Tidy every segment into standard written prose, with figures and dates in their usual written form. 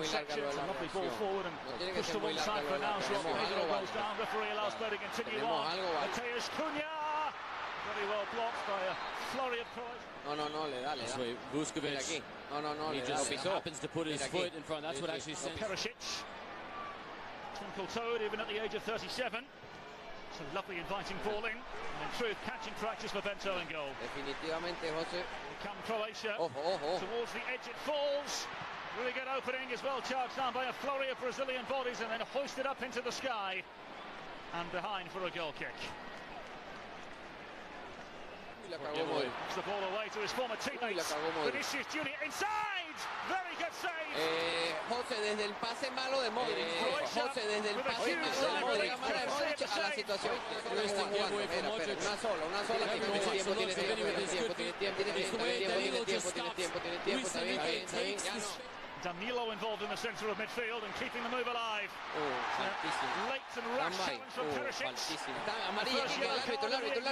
interception. It's a lovely ball forward and pushed to one side for now. So Pedro goes down. Referee allows play to continue on. Matheus Cunha. Very well blocked by a flurry of Croatia. No, le da. Vuskovic. No, he just happens to put his foot in front. That's what actually sends. Perisic. Twinkle-toed even at the age of 37. It's a lovely inviting ball in. And in truth, catching practice for Bento in goal. Definitivamente, Jose. Come Croatia. Ojo. Towards the edge it falls. Really good opening as well, charged down by a flurry of Brazilian bodies and then hoisted up into the sky. And behind for a goal kick. Puts the ball away to his former teammates. Vinicius Junior inside. Very good save. José, desde el pase malo de Modric. José, desde el pase malo de Modric. A la situación que están jugando. Una sola. Tiene tiempo. Danilo involved in the centre of midfield and keeping the move alive. Late and rash challenge from Perisic. Amarilla aquí que el árbitro.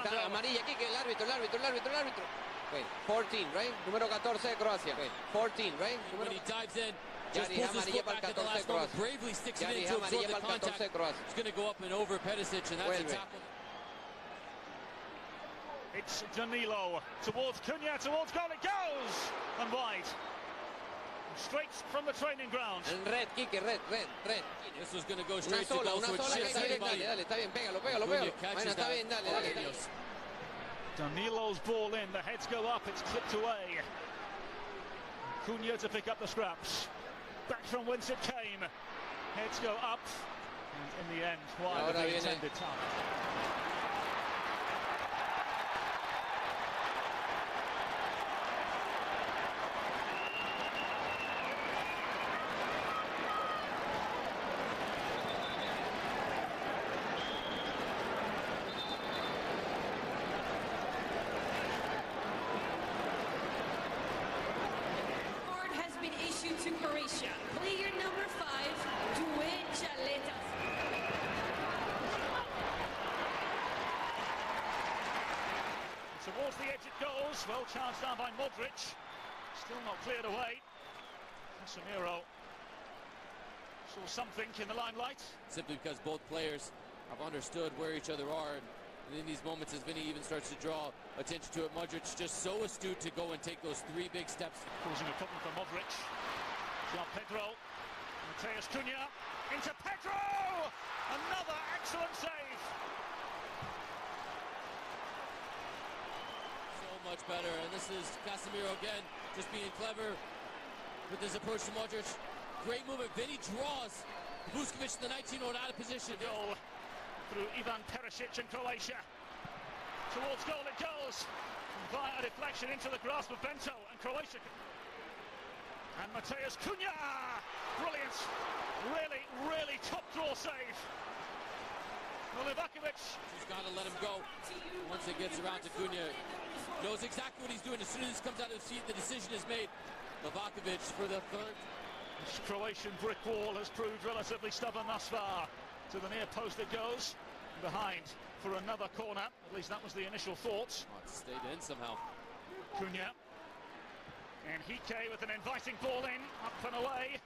Está amarilla aquí que el árbitro. Wait, 14, right? Número 14 de Croacia. 14, right? When he dives in, just pulls his foot back at the last moment, bravely sticks it in to absorb the contact. It's going to go up and over Perisic, and that's a tackle. It's Danilo towards Cunha, towards goal it goes! And wide. Straight from the training ground. And red. This was going to go straight to goal, so it shifts everybody. Dale, está bien, pégalo. Está bien, dale. Danilo's ball in, the heads go up, it's clipped away. Cunha to pick up the scraps. Back from whence it came. Heads go up, and in the end, wide of the intended target. To Croatia, player number 5, towards the edge it goes, well charged down by Modric, still not cleared away. Casemiro saw something in the limelight. Simply because both players have understood where each other are, and in these moments as Vinny even starts to draw attention to it, Modric just so astute to go and take those 3 big steps. Causing a problem for Modric. Jean Pedro, Matheus Cunha, into Pedro! Another excellent save! So much better, and this is Casemiro again, just being clever with his approach to Modric. Great movement, Vinny draws Vuskovic in the 19-year-old out of position. Goal through Ivan Perisic in Croatia. Towards goal it goes, via a deflection into the grasp of Bento, and Croatia. And Matheus Cunha! Brilliant! Really top draw save. Livakovic. He's got to let him go. Once it gets around to Cunha, knows exactly what he's doing. As soon as he comes out of the seat, the decision is made. Livakovic for the third. This Croatian brick wall has proved relatively stubborn thus far. To the near post it goes. Behind for another corner. At least that was the initial thought. Oh, it stayed in somehow. Cunha. And Hike with an inviting ball in, up and away.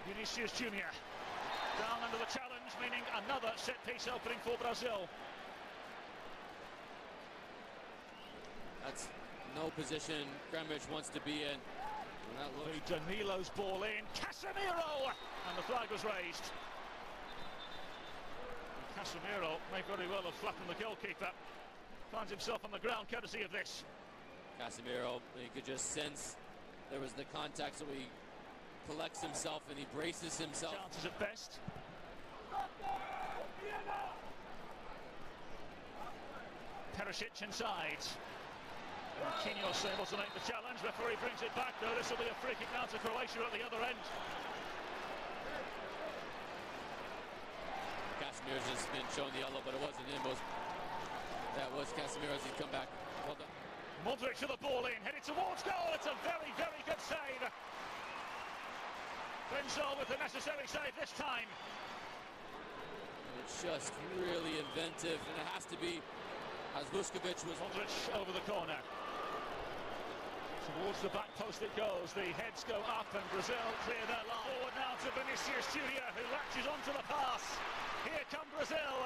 Vinicius Junior down under the challenge, meaning another set-piece opening for Brazil. That's no position Kremich wants to be in. Danilo's ball in, Casemiro! And the flag was raised. And Casemiro may very well have flattened the goalkeeper. Finds himself on the ground courtesy of this. Casemiro, you could just sense there was the contact, so he collects himself and he braces himself. Chances at best. Perisic inside. Marquinhos able to make the challenge. Referee brings it back though. This will be a free kick now to Croatia at the other end. Casemiro's just been shown the yellow, but it wasn't him. That was Casemiro as he'd come back. Well done. Modric to the ball in, headed towards goal. It's a very good save. Benzo with the necessary save this time. It's just really inventive, and it has to be, as Vuskovic was. Modric over the corner. Towards the back post it goes, the heads go up and Brazil clear their line. Forward now to Vinicius Junior, who latches onto the pass. Here come Brazil.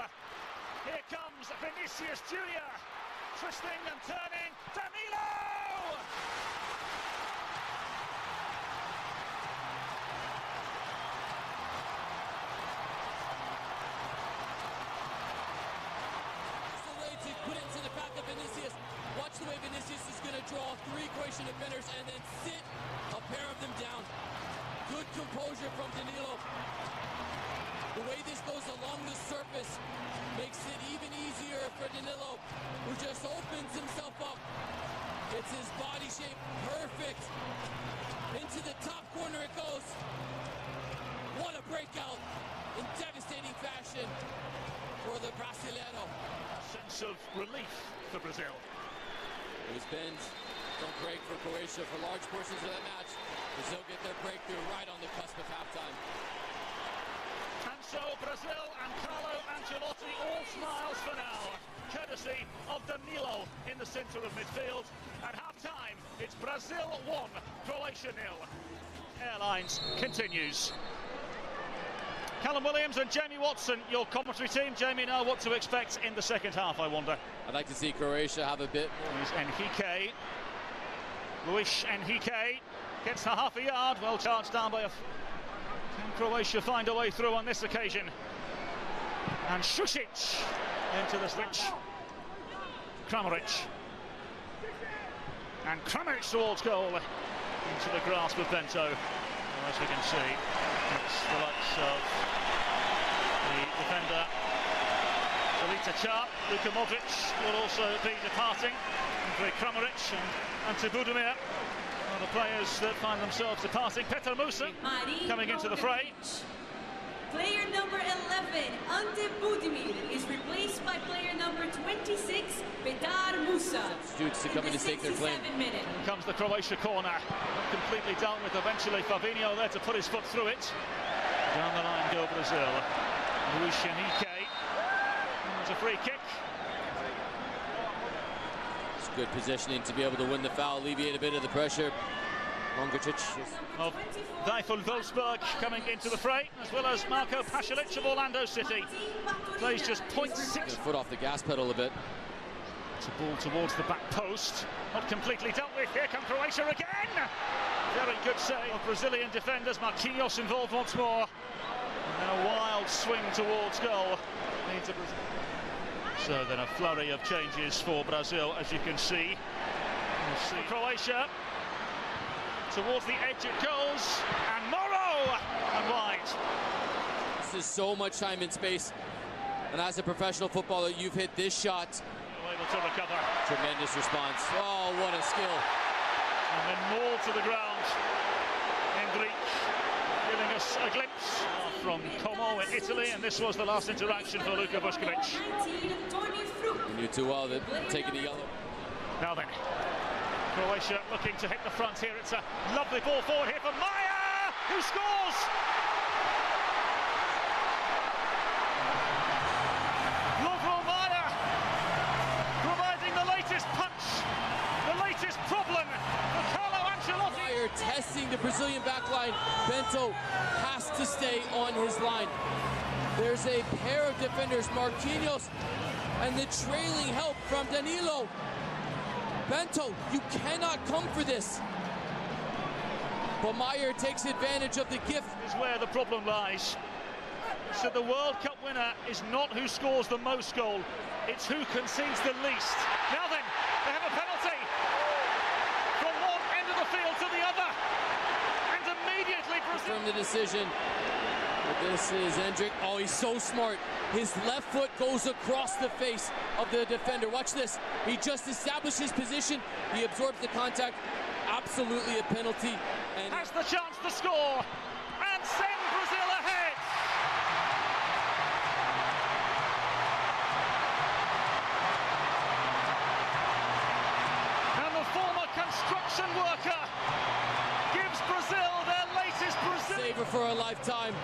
Here comes Vinicius Junior. Twisting and turning, Danilo! Put it into the path of Vinicius. Watch the way Vinicius is going to draw 3 Croatian defenders and then sit a pair of them down. Good composure from Danilo. The way this goes along the surface makes it even easier for Danilo, who just opens himself up. It's his body shape, perfect. Into the top corner it goes. What a breakout in devastating fashion for the Brasileiro. Sense of relief for Brazil. Those bends don't break for Croatia for large portions of that match. Brazil get their breakthrough right on the cusp of halftime. And so Brazil and Carlo Ancelotti all smiles for now, courtesy of Danilo in the centre of midfield. At halftime, it's Brazil 1, Croatia 0. Airlines continues. Callum Williams and Jamie Watson, your commentary team. Jamie, now what to expect in the second half, I wonder. I'd like to see Croatia have a bit more. Here's Henrique. Luis Henrique gets to half a yard, well charged down by a... Can Croatia find a way through on this occasion? And Šušić into the switch. Kramaric. And Kramaric towards goal. Into the grasp of Bento. Well, as we can see, it's the likes of the defender Zalita Char. Luka Modric will also be departing. And Kramaric and Budimir are the players that find themselves departing. Petar Musa coming into the fray. Player number 11, Ante Budimir, is replaced by player number 26, Petar Musa. Substitutes to come in to stake their claim. Here comes the Croatia corner. Not completely dealt with eventually. Fabinho there to put his foot through it. Down the line go Brazil. Luis Henrique. There's a free kick. It's good positioning to be able to win the foul, alleviate a bit of the pressure. Longacic of Weifel Wolfsburg coming into the fray, as well as Marko Pasalic of Orlando City. Plays just 0.6. Foot off the gas pedal a bit. It's a ball towards the back post. Not completely dealt with. Here come Croatia again. Very good save of Brazilian defenders. Marquinhos involved once more. And then a wild swing towards goal. So then a flurry of changes for Brazil, as you can see. Croatia. Towards the edge it goes, and Moro and wide. This is so much time and space, and as a professional footballer, you've hit this shot. Able to recover. Tremendous response. Oh, what a skill! And then mauled to the ground. Hendrik giving us a glimpse from Como in Italy, and this was the last interaction for Luka Vuskovic. You knew too well that taking a yellow. Now then. Croatia looking to hit the front here. It's a lovely ball forward here for Maya, who scores! Lovro Maya providing the latest punch, the latest problem for Carlo Ancelotti. Maya testing the Brazilian backline. Bento has to stay on his line. There's a pair of defenders, Marquinhos, and the trailing help from Danilo. Bento, you cannot come for this. But Meyer takes advantage of the gift. Is where the problem lies. So the World Cup winner is not who scores the most goal, it's who concedes the least. Now then, they have a penalty from one end of the field to the other. And immediately Brazil... From the decision. But this is Hendrik. Oh, he's so smart. His left foot goes across the face of the defender. Watch this. He just established his position. He absorbs the contact. Absolutely a penalty. And has the chance to score and send Brazil ahead. And the former construction worker gives Brazil their latest Brazilian saver for a lifetime.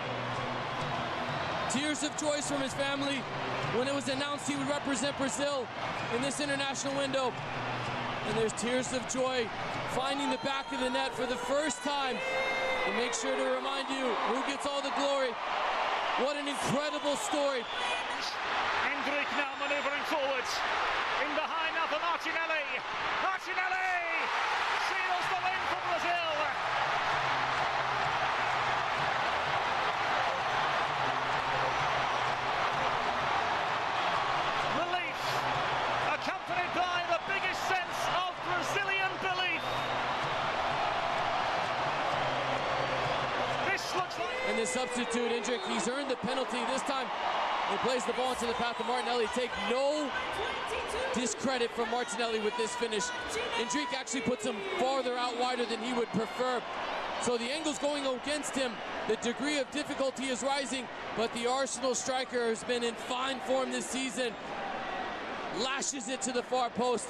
Tears of joy from his family when it was announced he would represent Brazil in this international window. And there's tears of joy finding the back of the net for the first time. And make sure to remind you who gets all the glory. What an incredible story. Hendrik now manoeuvring forwards. In behind now for Martinelli. Martinelli seals the win for Brazil. Relief, accompanied by the biggest sense of Brazilian belief. This looks like... And the substitute, Hendrik, he's earned the penalty this time. He plays the ball into the path of Martinelli. Take no discredit from Martinelli with this finish. Hendrik actually puts him farther out wider than he would prefer. So the angle's going against him. The degree of difficulty is rising, but the Arsenal striker has been in fine form this season. Lashes it to the far post.